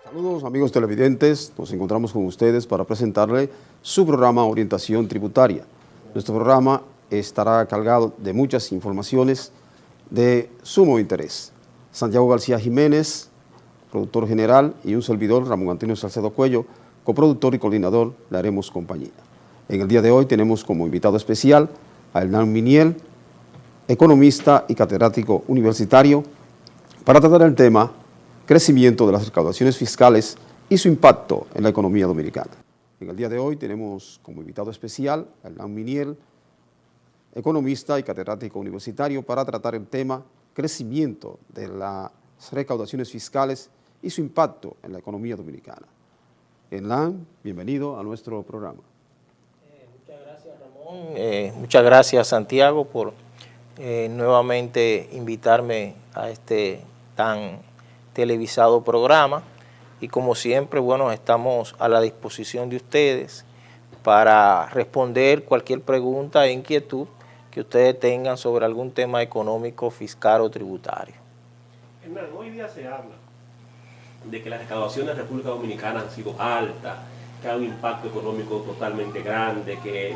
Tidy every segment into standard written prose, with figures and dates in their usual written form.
Saludos amigos televidentes, nos encontramos con ustedes para presentarle su programa Orientación Tributaria. Nuestro programa estará cargado de muchas informaciones de sumo interés. Santiago García Jiménez, productor general, y un servidor, Ramón Antonio Salcedo Cuello, coproductor y coordinador, le haremos compañía. En el día de hoy tenemos como invitado especial a Hernán Miniel, economista y catedrático universitario, para tratar el tema crecimiento de las recaudaciones fiscales y su impacto en la economía dominicana. En el día de hoy tenemos como invitado especial a Hernán Miniel, economista y catedrático universitario, para tratar el tema crecimiento de las recaudaciones fiscales y su impacto en la economía dominicana. Hernán, bienvenido a nuestro programa. Muchas gracias, Ramón. Muchas gracias, Santiago, por nuevamente invitarme a este tan televisado programa. Y como siempre, bueno, estamos a la disposición de ustedes para responder cualquier pregunta e inquietud que ustedes tengan sobre algún tema económico, fiscal o tributario. Hernán, hoy día se habla de que las recaudaciones de la República Dominicana han sido altas, que hay un impacto económico totalmente grande, que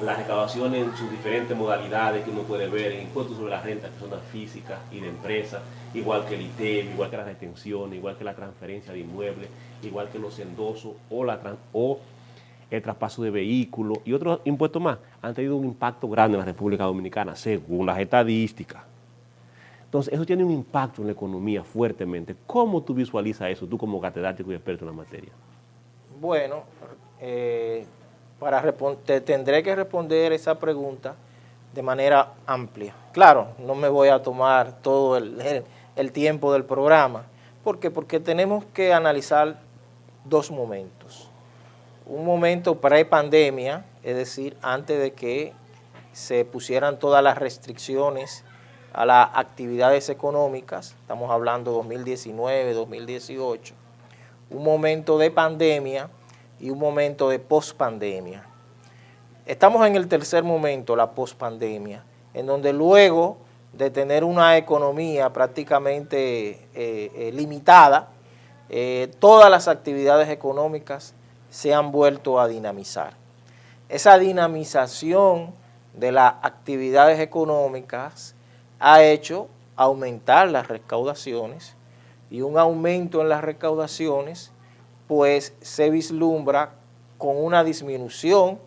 las recaudaciones en sus diferentes modalidades que uno puede ver, el impuesto sobre la renta de personas físicas y de empresas, igual que el ITEVI, igual que las retenciones, igual que la transferencia de inmuebles, igual que los endosos o el traspaso de vehículos y otros impuestos más, han tenido un impacto grande en la República Dominicana, según las estadísticas. Entonces, eso tiene un impacto en la economía fuertemente. ¿Cómo tú visualizas eso, tú como catedrático y experto en la materia? Bueno, te tendré que responder esa pregunta de manera amplia. Claro, no me voy a tomar todo el tiempo del programa. ¿Por qué? Porque tenemos que analizar dos momentos. Un momento pre-pandemia, es decir, antes de que se pusieran todas las restricciones a las actividades económicas, estamos hablando 2019, 2018, un momento de pandemia y un momento de pospandemia. Estamos en el tercer momento, la pospandemia, en donde luego de tener una economía prácticamente limitada, todas las actividades económicas se han vuelto a dinamizar. Esa dinamización de las actividades económicas ha hecho aumentar las recaudaciones, y un aumento en las recaudaciones pues se vislumbra con una disminución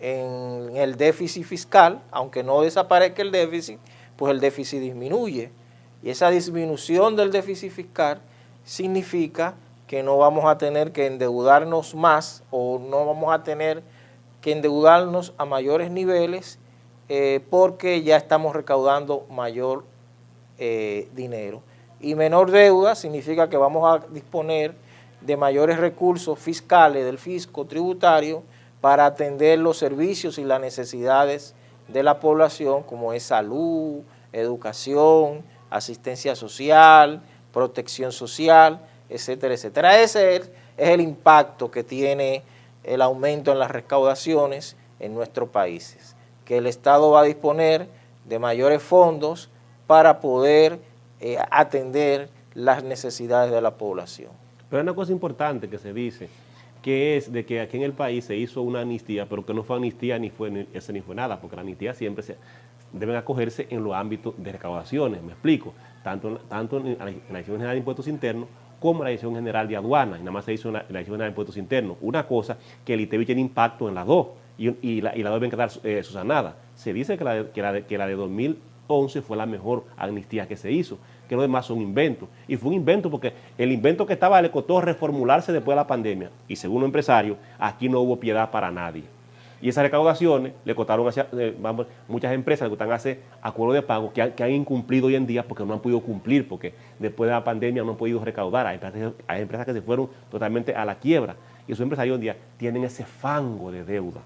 en el déficit fiscal. Aunque no desaparezca el déficit, pues el déficit disminuye, y esa disminución del déficit fiscal significa que no vamos a tener que endeudarnos más, o no vamos a tener que endeudarnos a mayores niveles, porque ya estamos recaudando mayor dinero. Y menor deuda significa que vamos a disponer de mayores recursos fiscales del fisco tributario para atender los servicios y las necesidades de la población, como es salud, educación, asistencia social, protección social, etcétera, etcétera. Ese es el impacto que tiene el aumento en las recaudaciones en nuestros países, que el Estado va a disponer de mayores fondos para poder atender las necesidades de la población. Pero hay una cosa importante que se dice, que es de que aquí en el país se hizo una amnistía, pero que no fue amnistía ni fue nada, porque la amnistía siempre deben acogerse en los ámbitos de recaudaciones. Me explico, tanto en la Dirección General de Impuestos Internos como en la Dirección General de Aduanas, y nada más se hizo en la Dirección General de Impuestos Internos. Una cosa, que el ITEVI tiene impacto en las dos, y las dos deben quedar subsanadas. Se dice que la de 2011 fue la mejor amnistía que se hizo, que los demás son inventos. Y fue un invento porque el invento que estaba le costó reformularse después de la pandemia. Y según los empresarios, aquí no hubo piedad para nadie. Y esas recaudaciones le costaron muchas empresas que están a hacer acuerdos de pago que han incumplido hoy en día porque no han podido cumplir, porque después de la pandemia no han podido recaudar. Hay empresas que se fueron totalmente a la quiebra, y esos empresarios hoy en día tienen ese fango de deuda.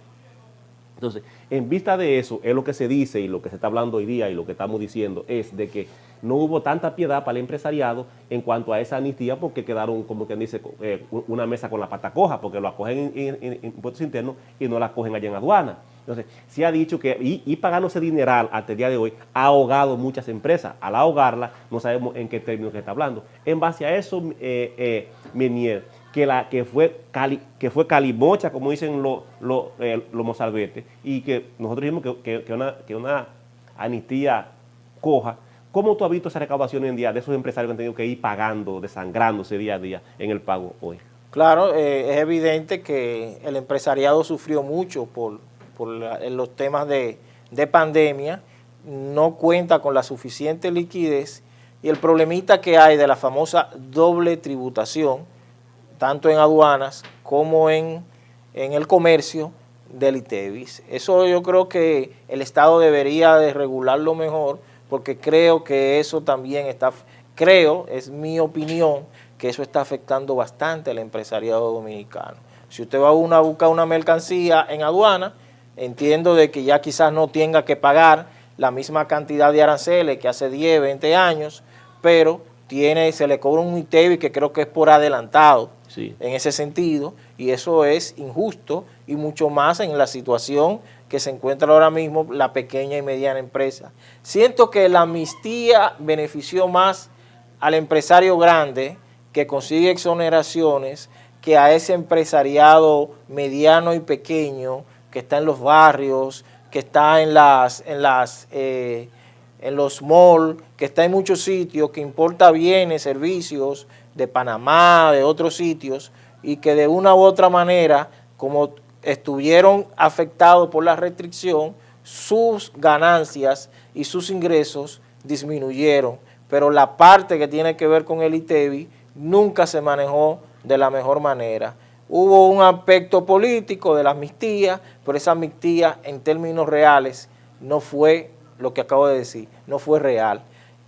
Entonces, en vista de eso, es lo que se dice y lo que se está hablando hoy día y lo que estamos diciendo es de que no hubo tanta piedad para el empresariado en cuanto a esa amnistía, porque quedaron, como quien dice, una mesa con la pata coja, porque lo acogen en impuestos internos y no la acogen allá en aduana. Entonces, se ha dicho que, y pagando ese dineral hasta el día de hoy, ha ahogado muchas empresas. Al ahogarla, no sabemos en qué términos que está hablando. En base a eso, Menier, que fue calimocha, como dicen los mozalbetes, y que nosotros dijimos que una amnistía coja. ¿Cómo tú has visto esa recaudación hoy en día de esos empresarios que han tenido que ir pagando, desangrándose día a día en el pago hoy? Claro, es evidente que el empresariado sufrió mucho por los temas de pandemia, no cuenta con la suficiente liquidez y el problemita que hay de la famosa doble tributación, tanto en aduanas como en el comercio del ITEVIS. Eso yo creo que el Estado debería de regularlo mejor, porque creo que eso también es mi opinión, que eso está afectando bastante al empresariado dominicano. Si usted va a buscar una mercancía en aduana, entiendo de que ya quizás no tenga que pagar la misma cantidad de aranceles que hace 10, 20 años, pero se le cobra un ITEVIS que creo que es por adelantado, sí, en ese sentido, y eso es injusto, y mucho más en la situación que se encuentra ahora mismo la pequeña y mediana empresa. Siento que la amnistía benefició más al empresario grande, que consigue exoneraciones, que a ese empresariado mediano y pequeño que está en los barrios, que está en los malls, que está en muchos sitios, que importa bienes, servicios de Panamá, de otros sitios, y que de una u otra manera, como estuvieron afectados por la restricción, sus ganancias y sus ingresos disminuyeron, pero la parte que tiene que ver con el ITEVIS nunca se manejó de la mejor manera. Hubo un aspecto político de la amnistía, pero esa amnistía en términos reales no fue lo que acabo de decir, no fue real.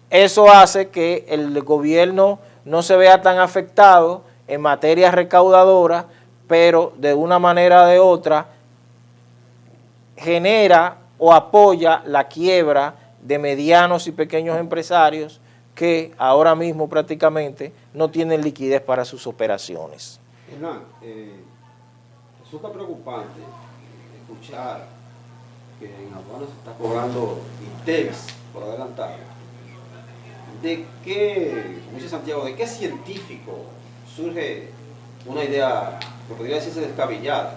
Eso hace que el gobierno no se vea tan afectado en materia recaudadora, pero de una manera o de otra genera o apoya la quiebra de medianos y pequeños empresarios que ahora mismo prácticamente no tienen liquidez para sus operaciones. Hernán, resulta preocupante escuchar que en aduanas se está cobrando ITEVIS por adelantado. ¿De qué, como dice Santiago, de qué científico surge una idea que podría decirse descabellada?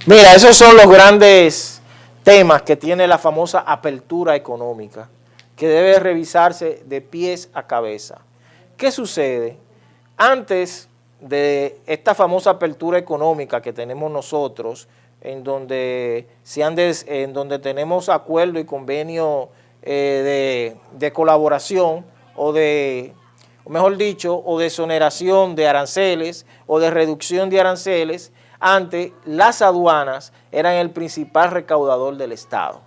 Mira, esos son los grandes temas que tiene la famosa apertura económica, que debe revisarse de pies a cabeza. ¿Qué sucede? Antes de esta famosa apertura económica que tenemos nosotros, en donde tenemos acuerdo y convenio de colaboración o mejor dicho, o de exoneración de aranceles o de reducción de aranceles, antes las aduanas eran el principal recaudador del Estado,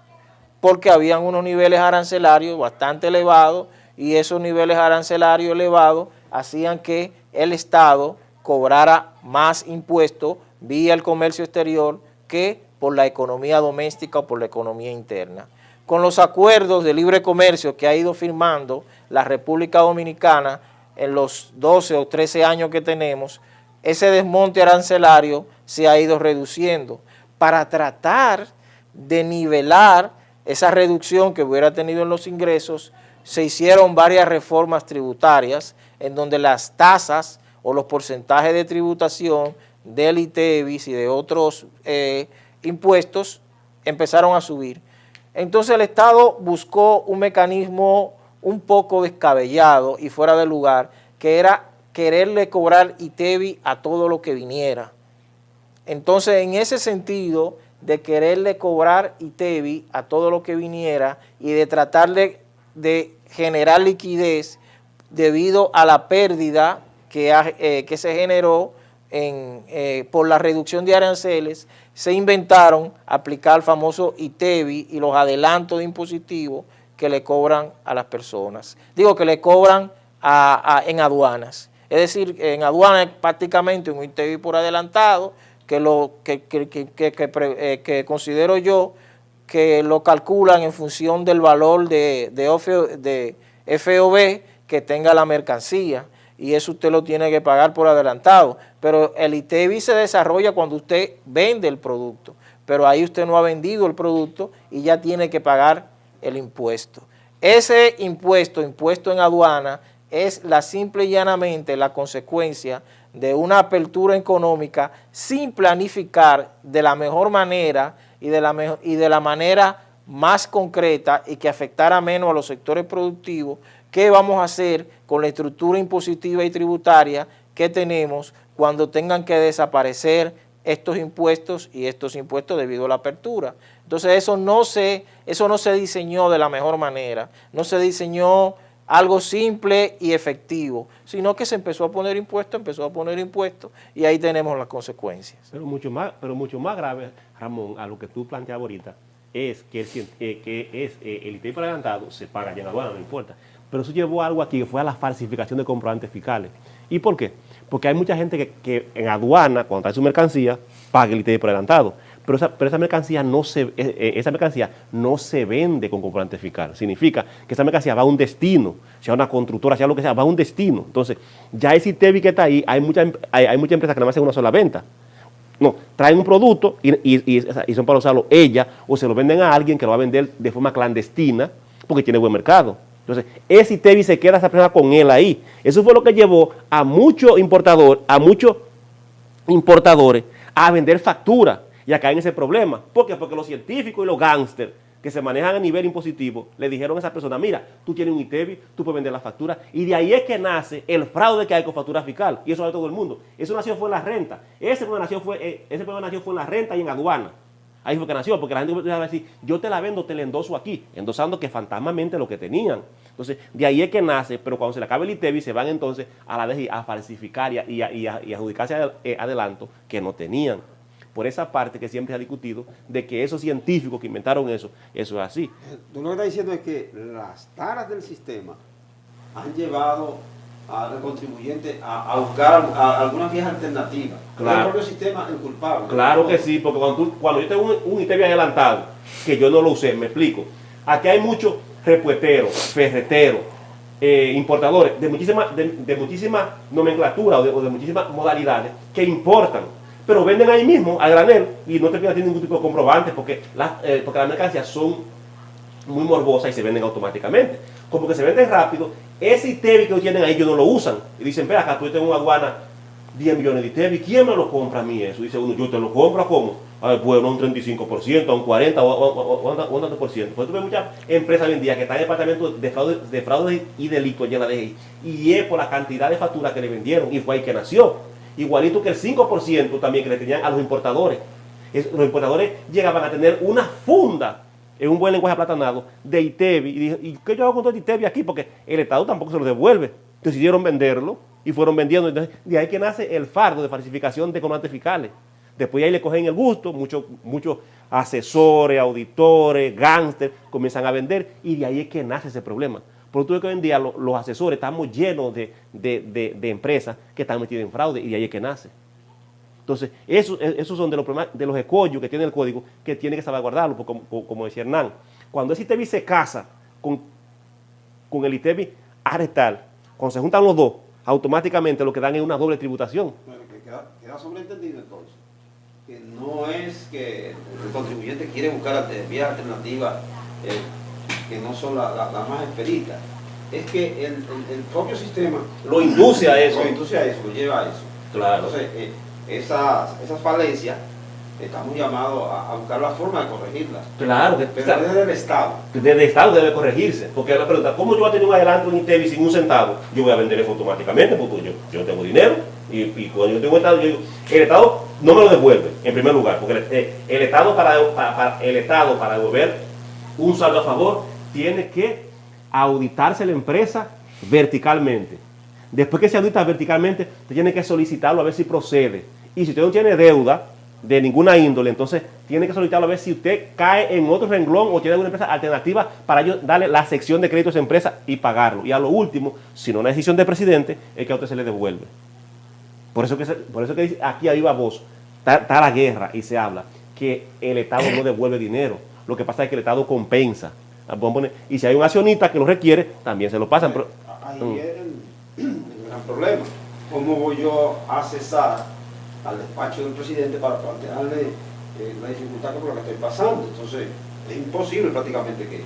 porque habían unos niveles arancelarios bastante elevados y esos niveles arancelarios elevados hacían que el Estado cobrara más impuestos vía el comercio exterior que por la economía doméstica o por la economía interna. Con los acuerdos de libre comercio que ha ido firmando la República Dominicana en los 12 o 13 años que tenemos, ese desmonte arancelario se ha ido reduciendo para tratar de nivelar esa reducción que hubiera tenido en los ingresos. Se hicieron varias reformas tributarias en donde las tasas o los porcentajes de tributación del ITEVIS y de otros impuestos empezaron a subir. Entonces el Estado buscó un mecanismo un poco descabellado y fuera de lugar, que era quererle cobrar ITEVIS a todo lo que viniera. Entonces, en ese sentido de quererle cobrar ITEVIS a todo lo que viniera y de tratar de generar liquidez debido a la pérdida que se generó por la reducción de aranceles, se inventaron aplicar el famoso ITEVIS y los adelantos de impositivos que le cobran a las personas. Digo que le cobran en aduanas. Es decir, en aduanas prácticamente un ITEVIS por adelantado que considero yo que lo calculan en función del valor de FOB que tenga la mercancía, y eso usted lo tiene que pagar por adelantado. Pero el ITEVIS se desarrolla cuando usted vende el producto. pero ahí usted no ha vendido el producto y ya tiene que pagar el impuesto. Ese impuesto en aduana, es la simple y llanamente la consecuencia de una apertura económica sin planificar de la mejor manera y de la manera más concreta y que afectara menos a los sectores productivos. ¿Qué vamos a hacer con la estructura impositiva y tributaria que tenemos cuando tengan que desaparecer estos impuestos debido a la apertura? Entonces eso no se diseñó de la mejor manera, no se diseñó algo simple y efectivo, sino que se empezó a poner impuestos y ahí tenemos las consecuencias. Pero mucho más grave, Ramón, a lo que tú planteabas ahorita, es que el ITEVI por adelantado se paga ya en aduana, no importa. Pero eso llevó a algo aquí que fue a la falsificación de comprobantes fiscales. ¿Y por qué? Porque hay mucha gente que en aduana, cuando trae su mercancía, paga el ITEVI por adelantado. Pero esa mercancía no se vende con comprobante fiscal. Significa que esa mercancía va a un destino, sea una constructora, sea lo que sea, va a un destino. Entonces, ya ese ITEVI que está ahí, hay muchas empresas que nada más hacen una sola venta. No, traen un producto y son para usarlo ella, o se lo venden a alguien que lo va a vender de forma clandestina porque tiene buen mercado. Entonces, ese ITEVI se queda esa persona con él ahí. Eso fue lo que llevó a muchos importadores a vender facturas y a caer en ese problema. ¿Por qué? Porque los científicos y los gángsters que se manejan a nivel impositivo le dijeron a esa persona: mira, tú tienes un ITEVI, tú puedes vender la factura, y de ahí es que nace el fraude que hay con factura fiscal, y eso de todo el mundo. Eso nació fue en la renta, ese problema nació fue en la renta y en aduana. Ahí fue que nació, porque la gente va a decir: yo te la vendo, te la endoso aquí, endosando que fantasmamente lo que tenían. Entonces, de ahí es que nace, pero cuando se le acabe el ITEVI, se van entonces a la DGI a falsificar y a adjudicarse adelanto que no tenían. Por esa parte que siempre se ha discutido, de que esos científicos que inventaron eso es así. Tú lo que estás diciendo es que las taras del sistema han llevado al contribuyente a buscar algunas vías alternativas. Claro. El propio sistema es culpable. Claro que sí, porque cuando yo tengo un ITEVI adelantado, que yo no lo usé, me explico. Aquí hay muchos repuesteros, ferreteros, importadores de muchísima nomenclatura o de muchísimas modalidades que importan, pero venden ahí mismo al granel y no te piden ningún tipo de comprobante porque las mercancías son muy morbosas y se venden automáticamente. Como que se venden rápido, ese ITEVI que tienen ahí ellos no lo usan. Y dicen: ve acá, tú tengo una aduana 10 millones de ITEVI, ¿quién me lo compra a mí eso? Dice uno: yo te lo compro, ¿cómo? A ver, bueno, un 35%, un 40% o un tanto por ciento. Pues tú ves muchas empresas hoy en día que están en departamento de fraude y delitos ya la DGI, y es por la cantidad de facturas que le vendieron, y fue ahí que nació. Igualito que el 5% también que le tenían a los importadores. Los importadores llegaban a tener una funda, en un buen lenguaje aplatanado, de ITEVI. Y dije: ¿y qué yo hago con todo el ITEVI aquí? Porque el Estado tampoco se lo devuelve. Decidieron venderlo y fueron vendiendo. Entonces, de ahí que nace el fardo de falsificación de comprobantes fiscales. Después ahí le cogen el gusto, muchos asesores, auditores, gángsters comienzan a vender, y de ahí es que nace ese problema. Por eso que hoy en día los asesores estamos llenos de empresas que están metidas en fraude, y de ahí es que nace. Entonces, esos son de los problemas, de los escollos que tiene el código, que tiene que salvaguardarlo, porque como decía Hernán, cuando ese ITEVI se casa con el ITEVI arestal, cuando se juntan los dos, automáticamente lo que dan es una doble tributación. Bueno, que queda sobreentendido entonces, que no es que el contribuyente quiere buscar vías alternativas que no son las más expeditas, es que el propio sistema Lo induce a eso. Lo lleva a eso. Claro. Entonces, esas falencias estamos llamados a buscar la forma de corregirlas. Claro. Pero desde el Estado. Desde el Estado debe corregirse. Porque la pregunta: ¿cómo yo voy a tener un adelanto en ITEVI sin un centavo? Yo voy a vender eso automáticamente porque yo tengo dinero. Y cuando yo tengo Estado, yo digo: el Estado no me lo devuelve, en primer lugar. Porque el Estado para devolver un saldo a favor tiene que auditarse la empresa verticalmente. Después que se audita verticalmente, usted tiene que solicitarlo a ver si procede. Y si usted no tiene deuda de ninguna índole, entonces tiene que solicitarlo a ver si usted cae en otro renglón o tiene alguna empresa alternativa para ellos darle la sección de crédito a esa empresa y pagarlo. Y a lo último, si no una decisión del presidente, es que a usted se le devuelve. Por eso que dice, aquí a viva voz, está la guerra y se habla que el Estado no devuelve dinero. Lo que pasa es que el Estado compensa. Y si hay un accionista que lo requiere, también se lo pasan. Pero, ahí es el gran problema. ¿Cómo voy yo a cesar al despacho del presidente para plantearle la dificultad por la que estoy pasando. Entonces, es imposible prácticamente que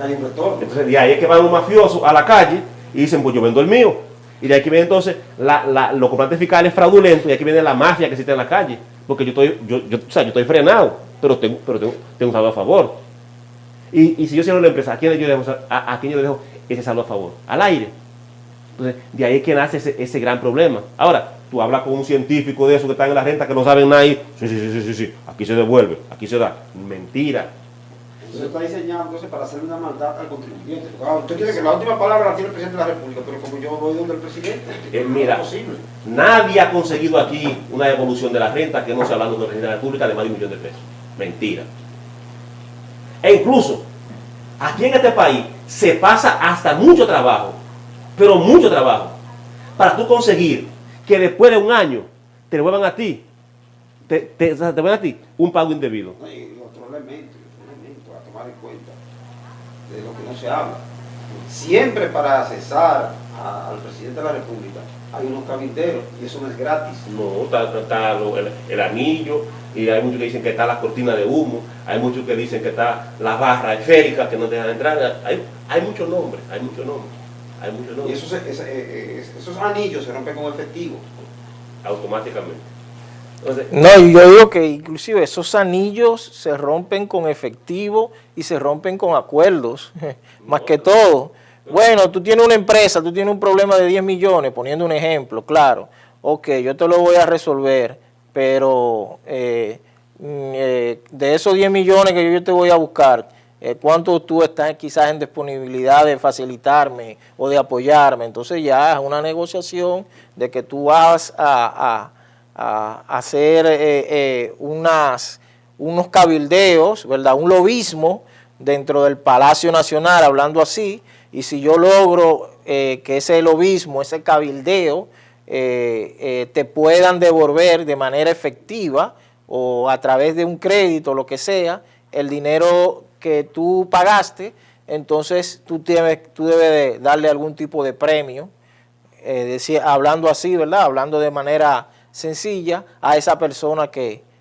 haya un retorno. Entonces, de ahí es que van los mafiosos a la calle y dicen, pues yo vendo el mío. Y de aquí viene entonces los comprantes fiscales fraudulentos, y aquí viene la mafia que existe en la calle. Porque yo estoy frenado, pero tengo un saldo a favor. Y si yo cierro la empresa, ¿a quién yo le dejo ese saldo a favor? Al aire. Entonces, de ahí es que nace ese gran problema. Ahora, tú hablas con un científico de eso que están en la renta que no saben nada y sí, aquí se devuelve, aquí se da. Mentira. Entonces está diseñado entonces para hacer una maldad al contribuyente. Porque, usted quiere que la última palabra la tiene el presidente de la República, pero como yo voy donde el presidente, mira, no es posible. Nadie ha conseguido aquí una devolución de la renta que no sea hablando del presidente de la República de más de $1 millón. Mentira. E incluso, aquí en este país se pasa hasta mucho trabajo, pero mucho trabajo, para tú conseguir que después de un año te devuelvan a ti, te devuelvan a ti un pago indebido. No, y otro elemento a tomar en cuenta de lo que no se habla. Siempre para cesar al presidente de la República hay unos cabilderos y eso no es gratis. No, está el anillo, y hay muchos que dicen que está la cortina de humo, hay muchos que dicen que está la barra esférica que no te dejan entrar. Hay muchos nombres, hay muchos nombres. Y esos anillos se rompen con efectivo. Automáticamente. Entonces, No, y yo digo que inclusive esos anillos se rompen con efectivo y se rompen con acuerdos, más que todo. Bueno, tú tienes una empresa, tú tienes un problema de 10 millones, poniendo un ejemplo, claro. Ok, yo te lo voy a resolver, pero de esos 10 millones que yo te voy a buscar, ¿cuánto tú estás quizás en disponibilidad de facilitarme o de apoyarme? Entonces ya es una negociación de que tú vas a hacer unos cabildeos, ¿verdad? Un lobismo dentro del Palacio Nacional, hablando así, y si yo logro que ese lobismo, ese cabildeo, te puedan devolver de manera efectiva o a través de un crédito, lo que sea, el dinero que tú pagaste, entonces tú debes de darle algún tipo de premio, hablando así, ¿verdad? Hablando de manera sencilla a esa persona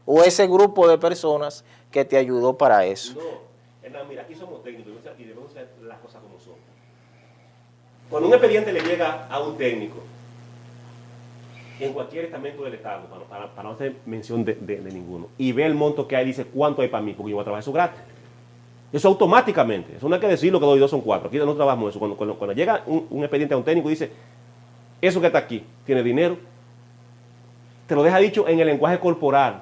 o ese grupo de personas que te ayudó para eso. No, mira, aquí somos técnicos y debemos hacer las cosas como son. Cuando un expediente le llega a un técnico, en cualquier estamento del Estado, para no hacer mención de ninguno, y ve el monto que hay y dice, ¿cuánto hay para mí? Porque yo voy a trabajar eso gratis. Eso automáticamente, eso no hay que decirlo que 2 y 2 son 4, aquí no trabajamos eso. Cuando llega un expediente a un técnico y dice, eso que está aquí, tiene dinero, te lo deja dicho en el lenguaje corporal,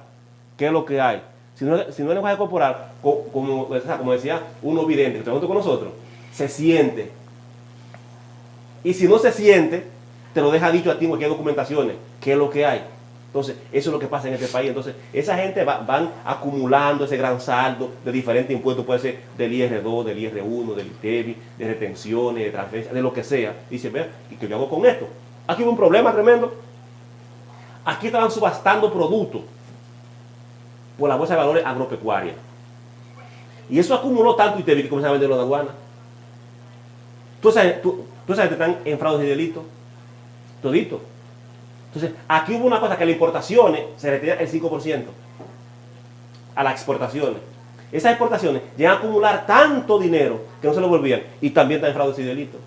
qué es lo que hay. Si no el lenguaje corporal, como decía uno vidente que está junto con nosotros, se siente. Y si no se siente, te lo deja dicho a ti en cualquier documentaciones, qué es lo que hay. Entonces, eso es lo que pasa en este país. Entonces, esa gente van acumulando ese gran saldo de diferentes impuestos, puede ser del IR2, del IR1, del ITEVI, de retenciones, de transferencias, de lo que sea. Dice, vea, ¿y qué yo hago con esto? Aquí hubo un problema tremendo. Aquí estaban subastando productos por la bolsa de valores agropecuaria. Y eso acumuló tanto ITEVI que comenzaron a venderlo de aduana. ¿Tú sabes que están en fraudes y delitos? Todito. Entonces, aquí hubo una cosa que las importaciones se retira el 5% a las exportaciones. Esas exportaciones llegan a acumular tanto dinero que no se lo volvían y también están en fraudes y delitos.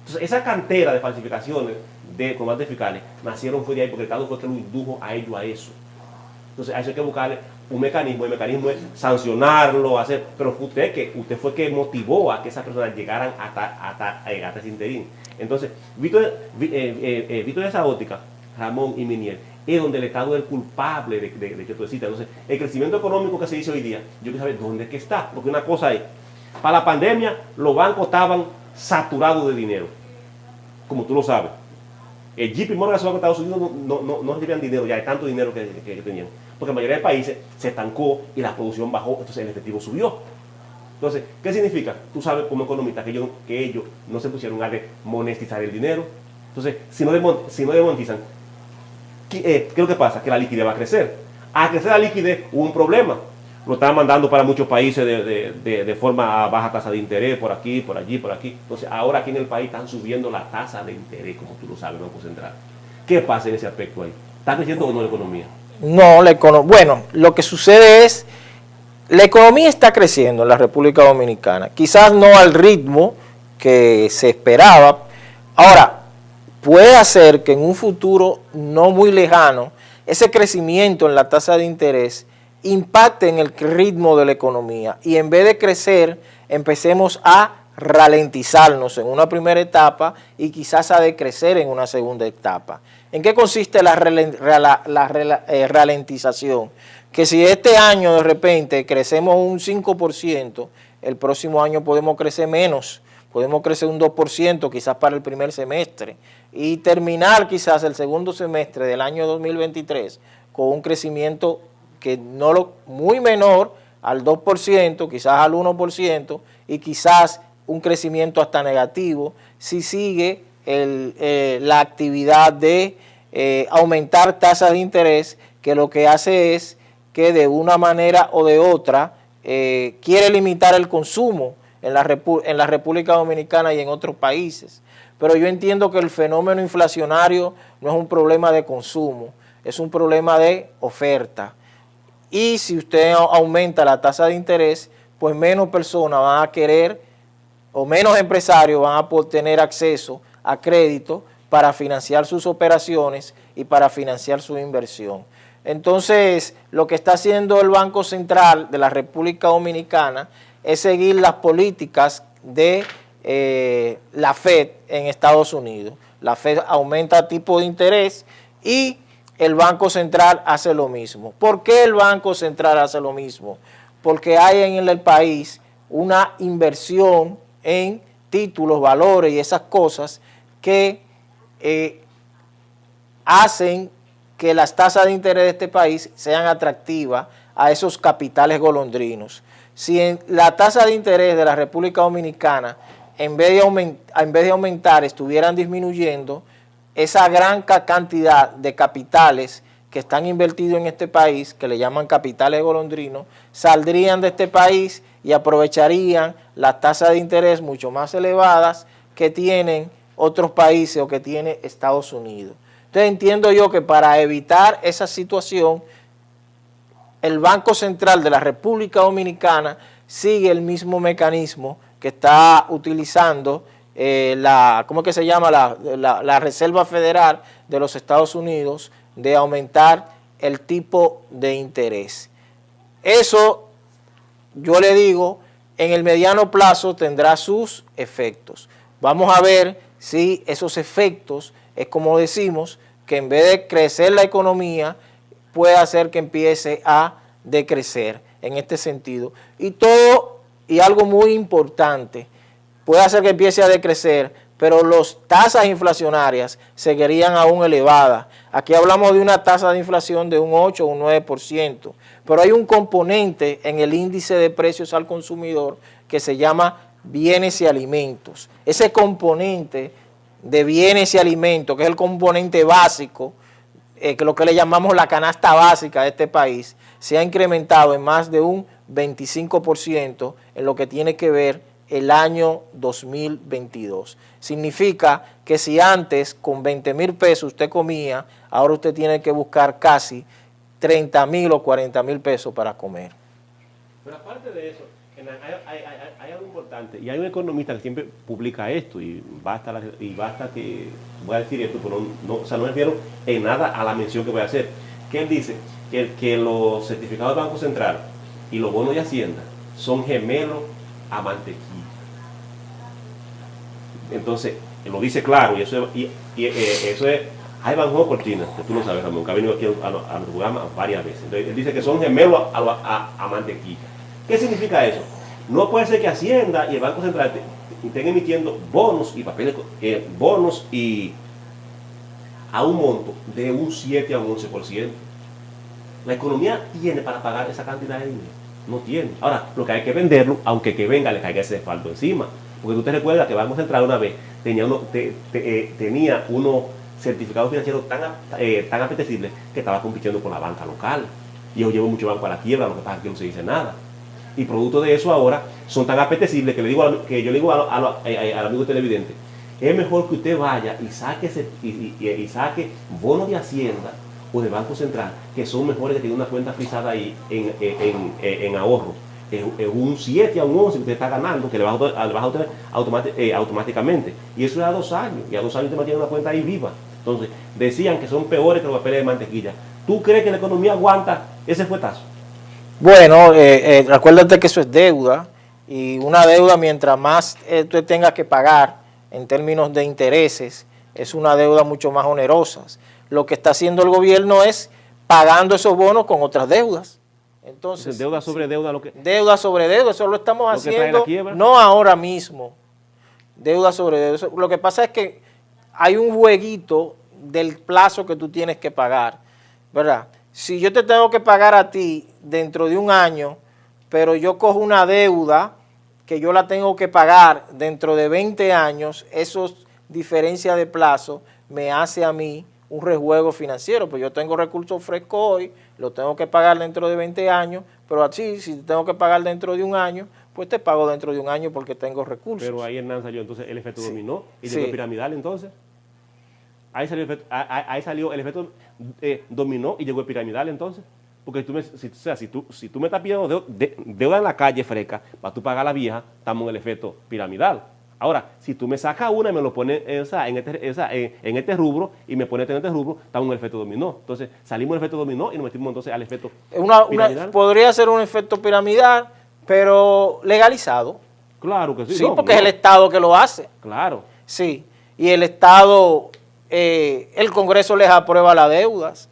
Entonces, esa cantera de falsificaciones de comandantes fiscales nacieron fue de ahí porque el Estado fue que lo indujo a ello a eso. Entonces, a eso hay que buscarle un mecanismo. El mecanismo es sancionarlo, pero usted fue que motivó a que esas personas llegaran hasta ese interín. Entonces, visto de esa óptica, Ramón y Minier, es donde el Estado es el culpable de que tú existas. Entonces, el crecimiento económico que se dice hoy día, yo quiero saber dónde es que está. Porque una cosa es, para la pandemia, los bancos estaban saturados de dinero, como tú lo sabes. El JP Morgan, ese banco de Estados Unidos, no recibían dinero ya de tanto dinero que tenían. Porque la mayoría de países se estancó y la producción bajó, entonces el efectivo subió. Entonces, ¿qué significa? Tú sabes como economista que ellos no se pusieron a monetizar el dinero. Entonces, si no demonetizan, ¿qué es lo que pasa? Que la liquidez va a crecer. Al crecer la liquidez hubo un problema. Lo estaban mandando para muchos países de forma a baja tasa de interés, por aquí, por allí, por aquí. Entonces, ahora aquí en el país están subiendo la tasa de interés, como tú lo sabes, Banco Central. ¿Qué pasa en ese aspecto ahí? ¿Está creciendo o no la economía? No, bueno, lo que sucede es, la economía está creciendo en la República Dominicana, quizás no al ritmo que se esperaba. Ahora, puede hacer que en un futuro no muy lejano, ese crecimiento en la tasa de interés impacte en el ritmo de la economía y en vez de crecer, empecemos a ralentizarnos en una primera etapa y quizás a decrecer en una segunda etapa. ¿En qué consiste la ralentización? Que si este año de repente crecemos un 5%, el próximo año podemos crecer menos, podemos crecer un 2% quizás para el primer semestre y terminar quizás el segundo semestre del año 2023 con un crecimiento que muy menor al 2%, quizás al 1% y quizás un crecimiento hasta negativo si sigue la actividad de aumentar tasas de interés, que lo que hace es que de una manera o de otra quiere limitar el consumo en la República Dominicana y en otros países. Pero yo entiendo que el fenómeno inflacionario no es un problema de consumo, es un problema de oferta. Y si usted aumenta la tasa de interés, pues menos personas van a querer o menos empresarios van a poder tener acceso a crédito para financiar sus operaciones y para financiar su inversión. Entonces, lo que está haciendo el Banco Central de la República Dominicana es seguir las políticas de la Fed en Estados Unidos. La Fed aumenta tipo de interés y el Banco Central hace lo mismo. ¿Por qué el Banco Central hace lo mismo? Porque hay en el país una inversión en títulos, valores y esas cosas que hacen que las tasas de interés de este país sean atractivas a esos capitales golondrinos. Si la tasa de interés de la República Dominicana, en vez de aumentar, estuvieran disminuyendo, esa gran cantidad de capitales que están invertidos en este país, que le llaman capitales golondrinos, saldrían de este país y aprovecharían las tasas de interés mucho más elevadas que tienen otros países o que tiene Estados Unidos. Entonces entiendo yo que para evitar esa situación, el Banco Central de la República Dominicana sigue el mismo mecanismo que está utilizando ¿cómo es que se llama? La Reserva Federal de los Estados Unidos, de aumentar el tipo de interés. Eso, yo le digo, en el mediano plazo tendrá sus efectos. Vamos a ver si esos efectos es como decimos, que en vez de crecer la economía, puede hacer que empiece a decrecer en este sentido. Y algo muy importante, puede hacer que empiece a decrecer, pero las tasas inflacionarias seguirían aún elevadas. Aquí hablamos de una tasa de inflación de un 8 o un 9%, pero hay un componente en el índice de precios al consumidor que se llama bienes y alimentos. Ese componente de bienes y alimentos, que es el componente básico, que es lo que le llamamos la canasta básica de este país, se ha incrementado en más de un 25% en lo que tiene que ver el año 2022. Significa que si antes con 20,000 pesos usted comía, ahora usted tiene que buscar casi 30,000 o 40,000 pesos para comer. Pero aparte de eso, hay algo importante, y hay un economista que siempre publica esto, y basta que voy a decir esto, pero no me refiero en nada a la mención que voy a hacer, que él dice que los certificados del Banco Central y los bonos de Hacienda son gemelos a mantequilla. Entonces, lo dice claro, y eso es Jaivan Juan Cortina, que tú lo sabes, Ramón, que ha venido aquí a nuestro programa varias veces. Entonces, él dice que son gemelos a mantequilla. ¿Qué significa eso? No puede ser que Hacienda y el Banco Central estén emitiendo bonos y papeles, bonos y a un monto de un 7 a un 11%. La economía tiene para pagar esa cantidad de dinero. No tiene. Ahora, lo que hay que venderlo, aunque que venga le caiga ese faldo encima. Porque tú te recuerdas que el Banco Central una vez tenía unos certificados financieros tan apetecibles que estaba compitiendo con la banca local. Y yo llevo mucho banco a la quiebra, lo que pasa es que no se dice nada. Y producto de eso ahora son tan apetecibles que yo le digo al amigo televidente, es mejor que usted vaya y saque bonos de Hacienda o del Banco Central, que son mejores que tener una cuenta frisada ahí en ahorro. Es un 7 a un 11 que usted está ganando, que le vas a obtener automáticamente. Y eso es a 2 años, y a 2 años te mantiene una cuenta ahí viva. Entonces, decían que son peores que los papeles de mantequilla. ¿Tú crees que la economía aguanta ese fuetazo? Bueno, acuérdate que eso es deuda, y una deuda mientras más tú tengas que pagar en términos de intereses, es una deuda mucho más onerosa. Lo que está haciendo el gobierno es pagando esos bonos con otras deudas. Entonces, deuda sobre deuda, deuda sobre deuda, eso lo estamos lo que trae haciendo, la quiebra. no ahora mismo. Deuda sobre deuda. Lo que pasa es que hay un jueguito del plazo que tú tienes que pagar, ¿verdad? Si yo te tengo que pagar a ti dentro de un año, pero yo cojo una deuda que yo la tengo que pagar dentro de 20 años, eso diferencia de plazo me hace a mí un rejuego financiero, pues yo tengo recursos frescos hoy, lo tengo que pagar dentro de 20 años, pero así, si tengo que pagar dentro de un año, pues te pago dentro de un año porque tengo recursos. Pero ahí Hernán salió entonces el efecto Sí. dominó y Sí. llegó piramidal entonces. Ahí salió el efecto dominó y llegó el piramidal entonces. Porque si tú me estás pidiendo deuda en la calle fresca, para tú pagar la vieja, estamos en el efecto piramidal. Ahora, si tú me sacas una y me lo pones en este rubro y me pones en este rubro, estamos en el efecto dominó. Entonces salimos del efecto dominó y nos metimos entonces al efecto piramidal. Podría ser un efecto piramidal, pero legalizado. Claro que sí. Sí, porque es el Estado que lo hace. Claro. Sí, y el Estado, el Congreso les aprueba las deudas.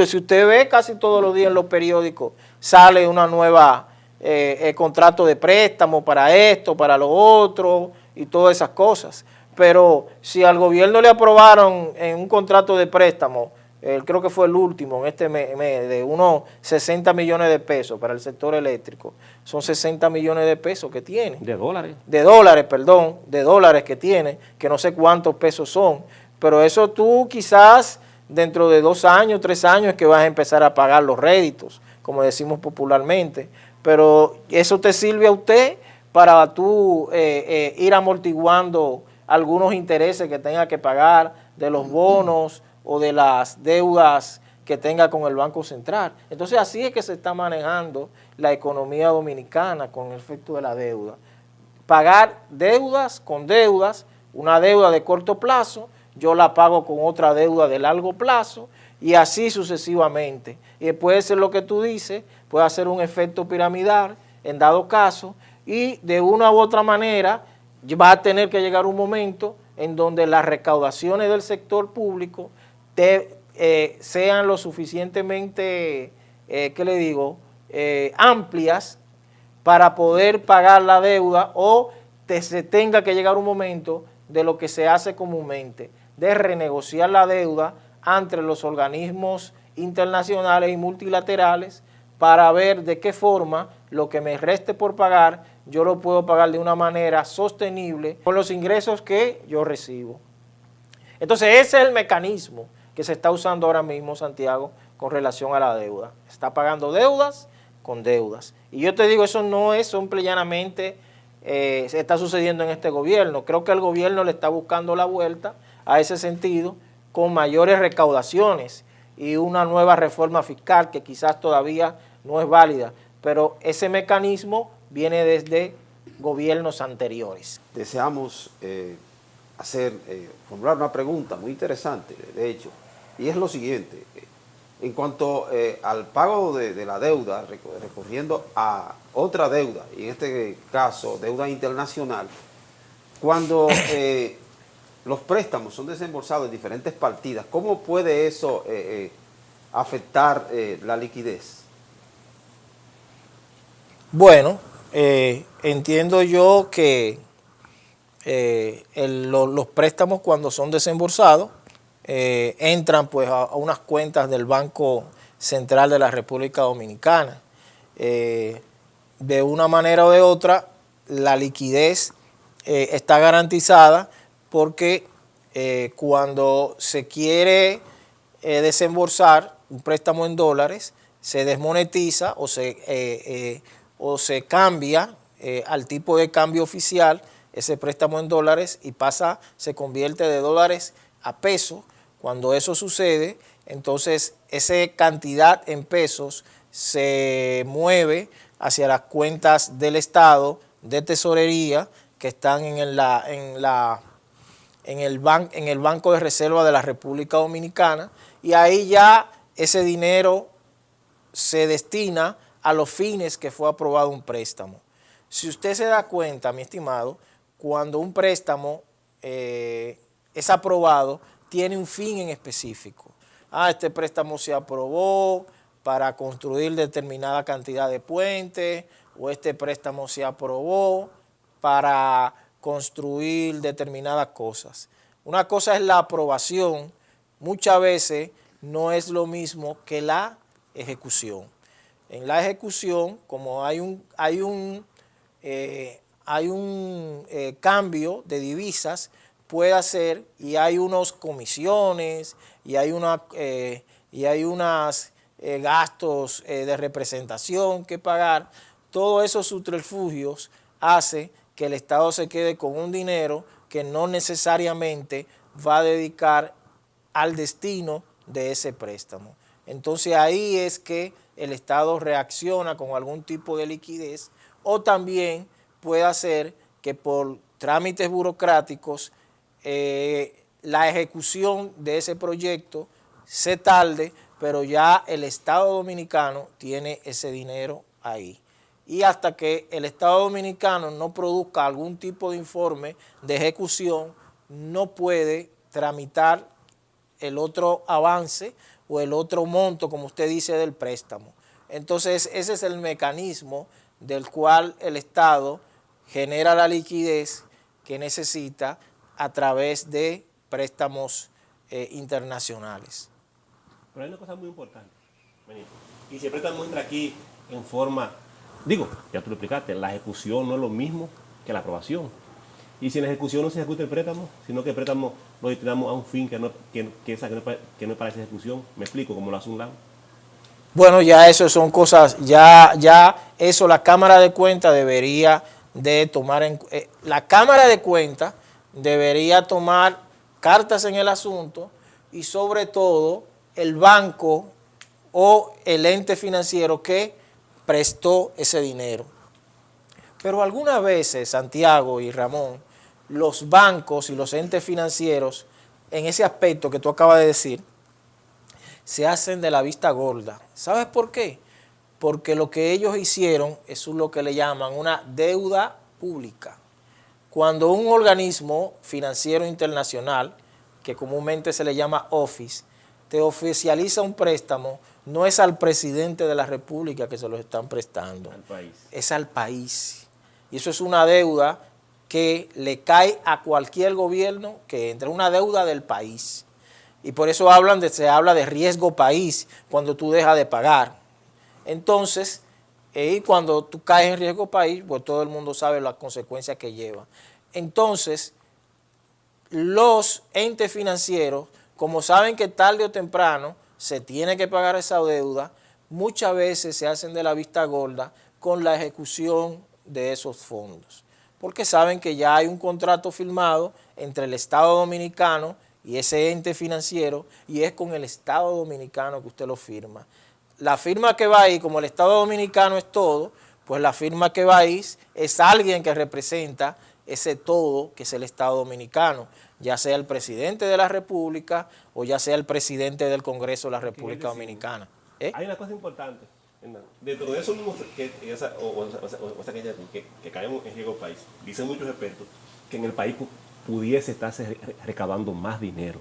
Si usted ve casi todos los días en los periódicos, sale una nueva contrato de préstamo para esto, para lo otro y todas esas cosas. Pero si al gobierno le aprobaron en un contrato de préstamo, creo que fue el último en este mes, de unos 60 millones de pesos para el sector eléctrico, son 60 millones de pesos que tiene. De dólares. De dólares que tiene, que no sé cuántos pesos son, pero eso tú quizás dentro de 2 años, 3 años es que vas a empezar a pagar los réditos, como decimos popularmente, pero eso te sirve a usted para tú ir amortiguando algunos intereses que tenga que pagar de los bonos o de las deudas que tenga con el Banco Central. Entonces así es que se está manejando la economía dominicana con el efecto de la deuda. Pagar deudas con deudas, una deuda de corto plazo, yo la pago con otra deuda de largo plazo y así sucesivamente. Y puede ser lo que tú dices, puede hacer un efecto piramidal en dado caso y de una u otra manera va a tener que llegar un momento en donde las recaudaciones del sector público sean lo suficientemente, ¿qué le digo?, amplias para poder pagar la deuda o se tenga que llegar un momento de lo que se hace comúnmente, de renegociar la deuda entre los organismos internacionales y multilaterales para ver de qué forma lo que me reste por pagar, yo lo puedo pagar de una manera sostenible con los ingresos que yo recibo. Entonces ese es el mecanismo que se está usando ahora mismo, Santiago, con relación a la deuda. Está pagando deudas con deudas. Y yo te digo, eso no es simple y llanamente se está sucediendo en este gobierno. Creo que el gobierno le está buscando la vuelta a ese sentido con mayores recaudaciones y una nueva reforma fiscal que quizás todavía no es válida, pero ese mecanismo viene desde gobiernos anteriores. Deseamos formular una pregunta muy interesante, de hecho, y es lo siguiente. En cuanto al pago de la deuda, recurriendo a otra deuda, y en este caso deuda internacional, cuando los préstamos son desembolsados en diferentes partidas, ¿cómo puede eso afectar la liquidez? Bueno, entiendo yo que los préstamos cuando son desembolsados entran pues a unas cuentas del Banco Central de la República Dominicana. De una manera o de otra, la liquidez está garantizada porque cuando se quiere desembolsar un préstamo en dólares, se desmonetiza o se cambia al tipo de cambio oficial ese préstamo en dólares y se convierte de dólares a pesos. Cuando eso sucede, Entonces, esa cantidad en pesos se mueve hacia las cuentas del Estado de tesorería que están en el Banco de Reserva de la República Dominicana, y ahí ya ese dinero se destina a los fines que fue aprobado un préstamo. Si usted se da cuenta, mi estimado, cuando un préstamo es aprobado, tiene un fin en específico. Este préstamo se aprobó para construir determinada cantidad de puentes, o este préstamo se aprobó para construir determinadas cosas. Una cosa es la aprobación, muchas veces no es lo mismo que la ejecución. En la ejecución, como hay un cambio de divisas, puede hacer, y hay unas comisiones, y hay unos gastos de representación que pagar. Todos esos subterfugios hace que el Estado se quede con un dinero que no necesariamente va a dedicar al destino de ese préstamo. Entonces ahí es que el Estado reacciona con algún tipo de liquidez, o también puede hacer que por trámites burocráticos la ejecución de ese proyecto se tarde, pero ya el Estado Dominicano tiene ese dinero ahí. Y hasta que el Estado Dominicano no produzca algún tipo de informe de ejecución, no puede tramitar el otro avance o el otro monto, como usted dice, del préstamo. Entonces, ese es el mecanismo del cual el Estado genera la liquidez que necesita a través de préstamos internacionales. Pero hay una cosa muy importante, Benito, y si el préstamo entra aquí en forma, digo, ya tú lo explicaste, la ejecución no es lo mismo que la aprobación. Y si en la ejecución no se ejecuta el préstamo, sino que el préstamo lo destinamos a un fin que no es para esa ejecución, me explico, como lo hace un lado. Bueno, ya eso son cosas, ya eso la Cámara de Cuentas debería de tomar la Cámara de Cuentas debería tomar cartas en el asunto, y sobre todo el banco o el ente financiero que prestó ese dinero. Pero algunas veces, Santiago y Ramón, los bancos y los entes financieros, en ese aspecto que tú acabas de decir, se hacen de la vista gorda. ¿Sabes por qué? Porque lo que ellos hicieron es lo que le llaman una deuda pública. Cuando un organismo financiero internacional, que comúnmente se le llama OFIS, te oficializa un préstamo, no es al presidente de la República que se lo están prestando, Al país. es al país. Y eso es una deuda que le cae a cualquier gobierno que entre, una deuda del país. Y por eso se habla de riesgo país cuando tú dejas de pagar. Entonces, y cuando tú caes en riesgo país, pues todo el mundo sabe las consecuencias que lleva. Entonces, los entes financieros, como saben que tarde o temprano se tiene que pagar esa deuda, muchas veces se hacen de la vista gorda con la ejecución de esos fondos, porque saben que ya hay un contrato firmado entre el Estado Dominicano y ese ente financiero, y es con el Estado Dominicano que usted lo firma. La firma que va ahí, como el Estado Dominicano es todo, pues la firma que va ahí es alguien que representa ese todo que es el Estado Dominicano, ya sea el presidente de la República o ya sea el presidente del Congreso de la República Dominicana. Hay una cosa importante, dentro de eso mismo que caemos en riesgo país, dicen muchos expertos que en el país pudiese estarse recaudando más dinero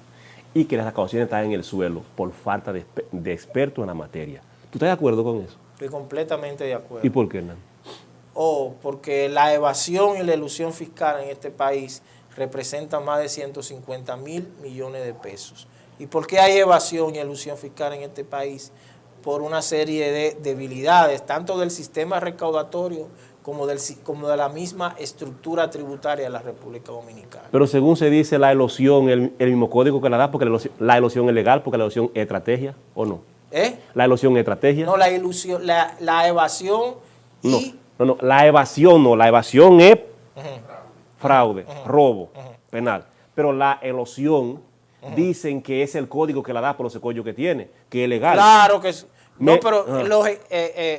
y que las recaudaciones están en el suelo por falta de expertos en la materia. ¿Tú estás de acuerdo con eso? Estoy completamente de acuerdo. ¿Y por qué, Hernán? Porque la evasión y la elusión fiscal en este país representa más de 150.000 millones de pesos. ¿Y por qué hay evasión y elusión fiscal en este país? Por una serie de debilidades, tanto del sistema recaudatorio como de la misma estructura tributaria de la República Dominicana. Pero según se dice, la elusión, el mismo código que la da, porque la elusión es legal, porque la elusión es estrategia, ¿o no? ¿La elusión es estrategia? No, la ilusión, la evasión y... No, la evasión es fraude, robo, penal. Pero la elusión dicen que es el código que la da por los escollos que tiene, que es legal. Claro que es. No, Me- pero ah.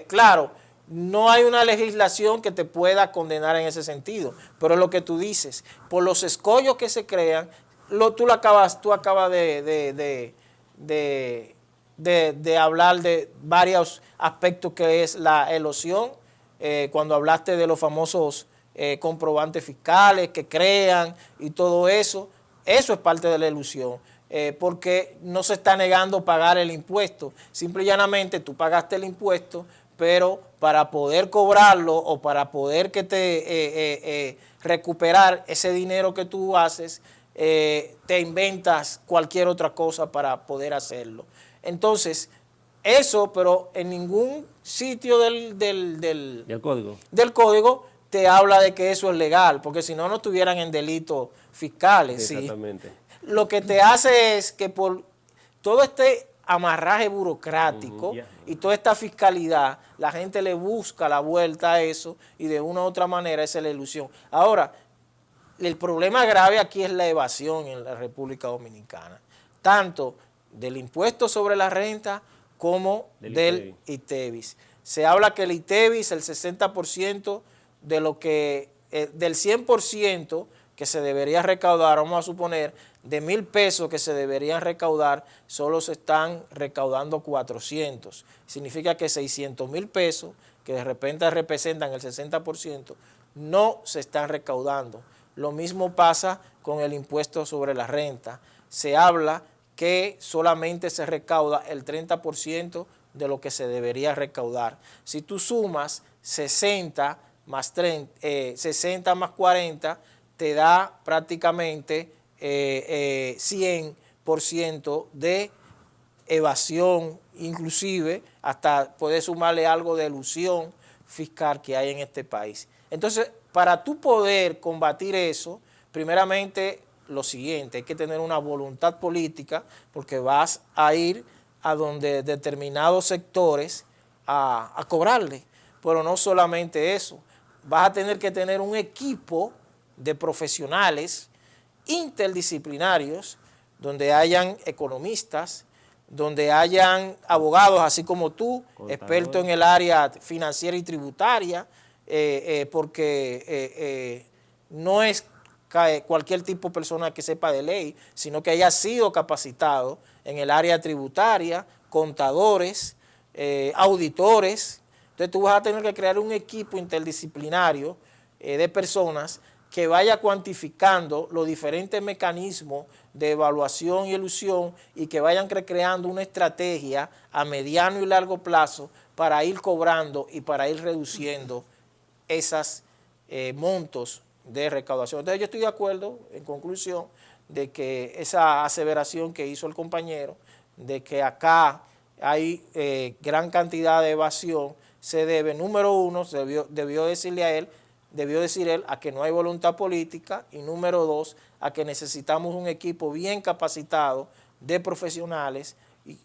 claro, no hay una legislación que te pueda condenar en ese sentido. Pero lo que tú dices, por los escollos que se crean, tú acabas de hablar de varios aspectos que es la elusión, cuando hablaste de los famosos comprobantes fiscales que crean y todo eso es parte de la ilusión, porque no se está negando pagar el impuesto, simple y llanamente tú pagaste el impuesto, pero para poder cobrarlo o para poder que te recuperar ese dinero que tú haces, te inventas cualquier otra cosa para poder hacerlo. Entonces, eso, pero en ningún sitio ¿El código? del código te habla de que eso es legal, porque si no, no estuvieran en delitos fiscales. ¿sí? Exactamente. Lo que te hace es que por todo este amarraje burocrático y toda esta fiscalidad, la gente le busca la vuelta a eso y de una u otra manera esa es la ilusión. Ahora, el problema grave aquí es la evasión en la República Dominicana, tanto del impuesto sobre la renta como del ITEVIS. Se habla que el ITEVIS, el 60% de lo que, del 100% que se debería recaudar, vamos a suponer, de 1,000 pesos que se deberían recaudar, solo se están recaudando 400. Significa que 600,000 pesos, que de repente representan el 60%, no se están recaudando. Lo mismo pasa con el impuesto sobre la renta. Se habla que solamente se recauda el 30% de lo que se debería recaudar. Si tú sumas 60 más 40, te da prácticamente 100% de evasión, inclusive hasta puedes sumarle algo de elusión fiscal que hay en este país. Entonces, para tú poder combatir eso, primeramente lo siguiente, hay que tener una voluntad política porque vas a ir a donde determinados sectores a cobrarle, pero no solamente eso, vas a tener que tener un equipo de profesionales interdisciplinarios donde hayan economistas, donde hayan abogados, así como tú, expertos en el área financiera y tributaria, porque no es cualquier tipo de persona que sepa de ley, sino que haya sido capacitado en el área tributaria, contadores, auditores. Entonces tú vas a tener que crear un equipo interdisciplinario de personas que vaya cuantificando los diferentes mecanismos de evaluación y elusión y que vayan creando una estrategia a mediano y largo plazo para ir cobrando y para ir reduciendo esos montos de recaudación. Entonces yo estoy de acuerdo, en conclusión, de que esa aseveración que hizo el compañero, de que acá hay gran cantidad de evasión, se debe, número uno, debió decir él a que no hay voluntad política, y número dos, a que necesitamos un equipo bien capacitado de profesionales,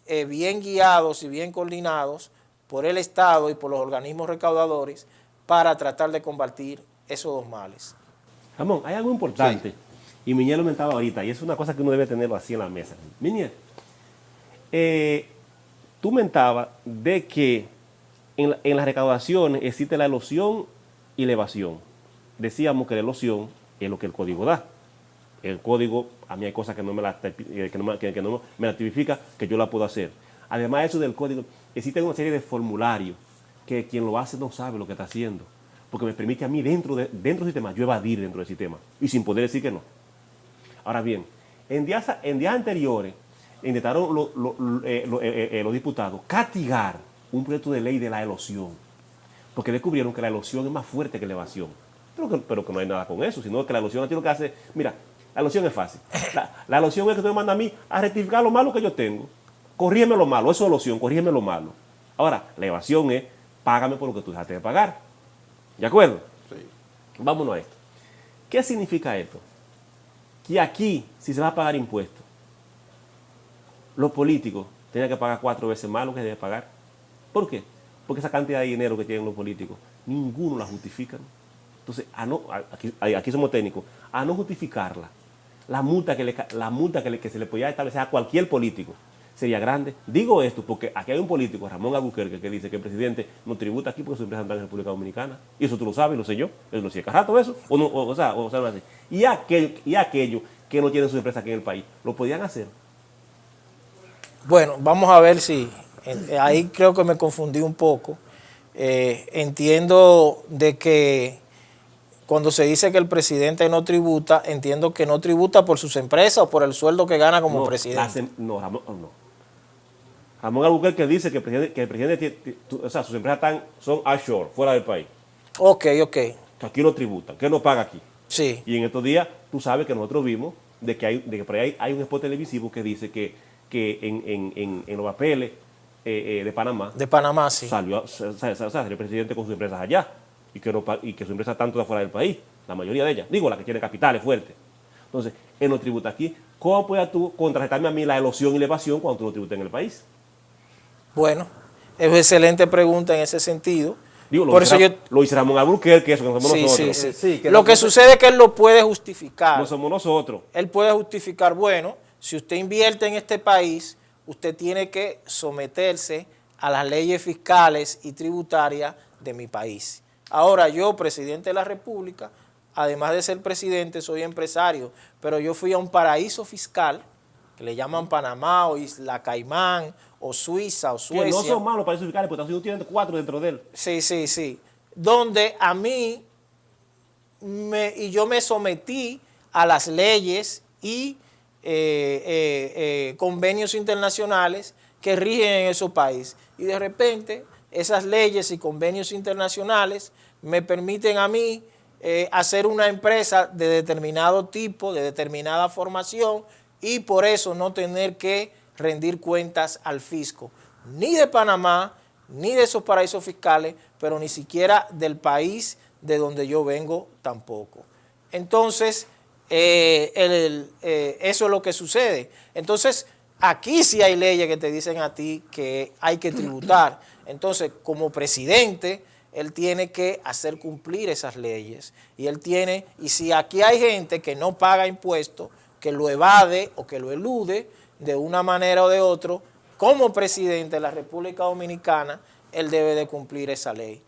bien guiados y bien coordinados por el Estado y por los organismos recaudadores para tratar de combatir esos dos males. Ramón, hay algo importante, y Miñel lo comentaba ahorita, y es una cosa que uno debe tenerlo así en la mesa. Miñel, tú mentabas de que en las recaudaciones existe la elusión y la evasión. Decíamos que la elusión es lo que el código da. El código, a mí hay cosas que no me la tipifica, que yo la puedo hacer. Además de eso del código, existe una serie de formularios que quien lo hace no sabe lo que está haciendo, porque me permite a mí dentro del sistema, yo evadir dentro del sistema, y sin poder decir que no. Ahora bien, en días anteriores, intentaron los diputados castigar un proyecto de ley de la elusión, porque descubrieron que la elusión es más fuerte que la evasión. Pero que no hay nada con eso, sino que la elusión aquí lo que hace, mira, la elusión es fácil. La elusión es que tú me mandas a mí a rectificar lo malo que yo tengo. Corrígeme lo malo, eso es elusión, corrígeme lo malo. Ahora, la evasión es, págame por lo que tú dejaste de pagar. ¿De acuerdo? Sí. Vámonos a esto. ¿Qué significa esto? Que aquí, si se va a pagar impuestos, los políticos tienen que pagar 4 veces más lo que deben pagar. ¿Por qué? Porque esa cantidad de dinero que tienen los políticos, ninguno la justifica. Entonces, aquí somos técnicos, a no justificarla, la multa que se le podía establecer a cualquier político sería grande. Digo esto porque aquí hay un político, Ramón Albuquerque, que dice que el presidente no tributa aquí porque su empresa está en la República Dominicana. Y eso tú lo sabes, lo sé yo. Eso lo sé cada rato eso. O sea, así. Y aquello que no tienen su empresa aquí en el país, ¿lo podían hacer? Bueno, vamos a ver si, ahí creo que me confundí un poco. Entiendo de que cuando se dice que el presidente no tributa, entiendo que no tributa por sus empresas o por el sueldo que gana como presidente. No. Ramón Albuquerque dice que el presidente o sea, sus empresas son offshore, fuera del país. Ok. Que aquí no tributan, que no paga aquí. Sí. Y en estos días, tú sabes que nosotros vimos de que por ahí hay un spot televisivo que dice que en los papeles de Panamá. De Panamá, sí. Salió el presidente con sus empresas allá y que su empresa tanto de afuera del país, la mayoría de ellas, digo, la que tiene capitales fuertes. Entonces, él no tributa aquí. ¿Cómo puedes tú contrarrestarme a mí la elusión y la evasión cuando tú no tributas en el país? Bueno, es una excelente pregunta en ese sentido. Digo, lo hizo Ramón Albuquerque, eso que no somos nosotros. Sí. Lo que sucede es que él lo puede justificar. No somos nosotros. Él puede justificar, bueno, si usted invierte en este país, usted tiene que someterse a las leyes fiscales y tributarias de mi país. Ahora, yo, presidente de la República, además de ser presidente, soy empresario, pero yo fui a un paraíso fiscal, que le llaman Panamá o Isla Caimán, o Suiza, o Suecia. Que no son malos paraísos fiscales, porque Estados Unidos tiene 4 dentro de él. Sí. Donde a mí, yo me sometí a las leyes y convenios internacionales que rigen en esos países. Y de repente, esas leyes y convenios internacionales me permiten a mí hacer una empresa de determinado tipo, de determinada formación, y por eso no tener que rendir cuentas al fisco, ni de Panamá, ni de esos paraísos fiscales, pero ni siquiera del país de donde yo vengo tampoco. Entonces, eso es lo que sucede. Entonces, aquí sí hay leyes que te dicen a ti que hay que tributar. Entonces, como presidente, él tiene que hacer cumplir esas leyes. Y si aquí hay gente que no paga impuestos, que lo evade o que lo elude de una manera o de otra, como presidente de la República Dominicana, él debe de cumplir esa ley.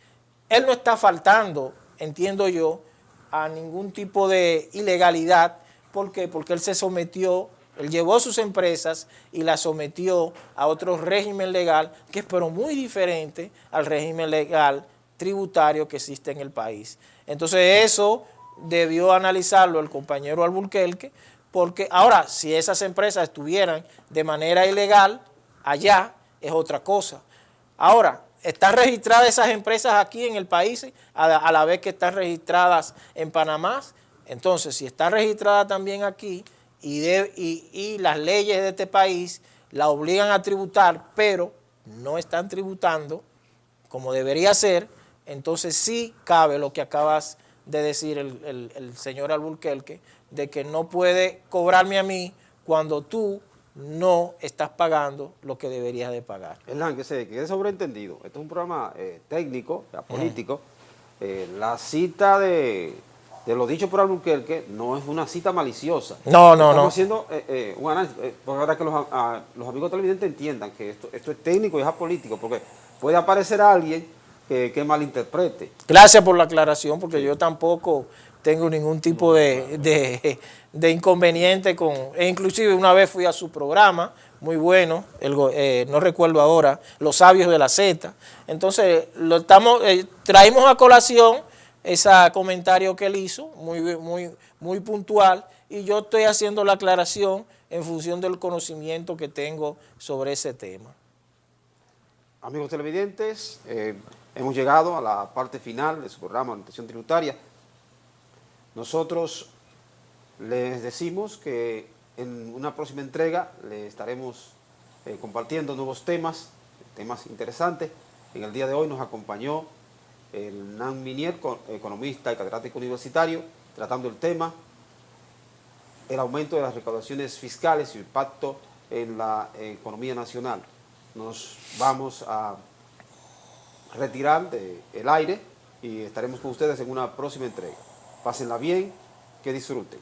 Él no está faltando, entiendo yo, a ningún tipo de ilegalidad. ¿Por qué? Porque él se sometió, él llevó sus empresas y las sometió a otro régimen legal que es pero muy diferente al régimen legal tributario que existe en el país. Entonces eso debió analizarlo el compañero Albuquerque, porque ahora si esas empresas estuvieran de manera ilegal allá es otra cosa. Ahora, ¿están registradas esas empresas aquí en el país a la vez que están registradas en Panamá? Entonces, si está registrada también aquí y las leyes de este país la obligan a tributar, pero no están tributando como debería ser, entonces sí cabe lo que acabas de decir el señor Albuquerque, de que no puede cobrarme a mí cuando tú no estás pagando lo que deberías de pagar. Hernán, que quede sobreentendido. Esto es un programa técnico, político. La cita de lo dicho por Albuquerque no es una cita maliciosa. No. Estamos haciendo un análisis, para que los amigos televidentes entiendan que esto es técnico y es apolítico, porque puede aparecer alguien que malinterprete. Gracias por la aclaración, porque yo tampoco tengo ningún tipo de inconveniente con... inclusive una vez fui a su programa, muy bueno, no recuerdo ahora, Los Sabios de la Z. Entonces, traímos a colación ese comentario que él hizo, muy puntual, y yo estoy haciendo la aclaración en función del conocimiento que tengo sobre ese tema. Amigos televidentes, hemos llegado a la parte final de su programa Orientación Tributaria. Nosotros les decimos que en una próxima entrega le estaremos compartiendo nuevos temas interesantes. En el día de hoy nos acompañó Hernán Minier, economista y catedrático universitario, tratando el tema, el aumento de las recaudaciones fiscales y su impacto en la economía nacional. Nos vamos a retirar del aire y estaremos con ustedes en una próxima entrega. Pásenla bien, que disfruten.